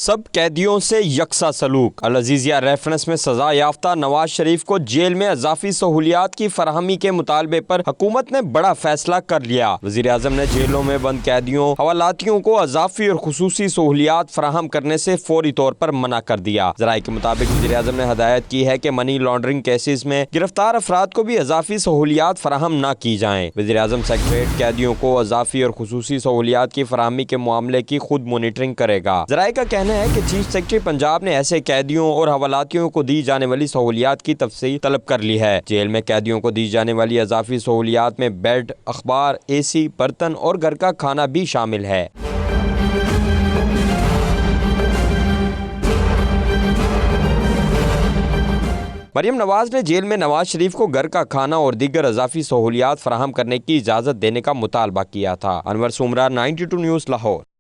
सब कैदियों से यकसा सलूक। अल अजीजिया रेफरेंस में सजा याफ्ता नवाज शरीफ को जेल में इजाफी सहूलियात की फराहमी के मुतालबे पर हुकूमत ने बड़ा फैसला कर लिया। वजीर आजम ने जेलों में बंद कैदियों हवालातियों को इजाफी और खुसूसी सहूलियात फराहम करने से फौरी तौर पर मना कर दिया। जराये के मुताबिक वजीर आजम ने हदायत की है कि मनी लॉन्ड्रिंग केसेस में गिरफ्तार अफराद को भी इजाफी सहूलियात फराहम न की जाएं। वजीर आजम सेक्रेटरीट कैदियों को इजाफी और खुसूसी सहूलियात की फराहमी के मामले की खुद मॉनिटरिंग करेगा। जराये का कहना है कि चीफ सेक्रेटरी पंजाब ने ऐसे कैदियों और हवालातियों को दी जाने वाली सहूलियात की तफसील तलब कर ली है। जेल में कैदियों को दी जाने वाली इजाफी सहूलियात में बेड, अखबार, AC, बर्तन और घर का खाना भी शामिल है। मरियम नवाज ने जेल में नवाज शरीफ को घर का खाना और दीगर इजाफी सहूलियात फराहम करने की इजाज़त देने का मुतालबा किया था। अनवर सुमरा, 92 न्यूज़, लाहौर।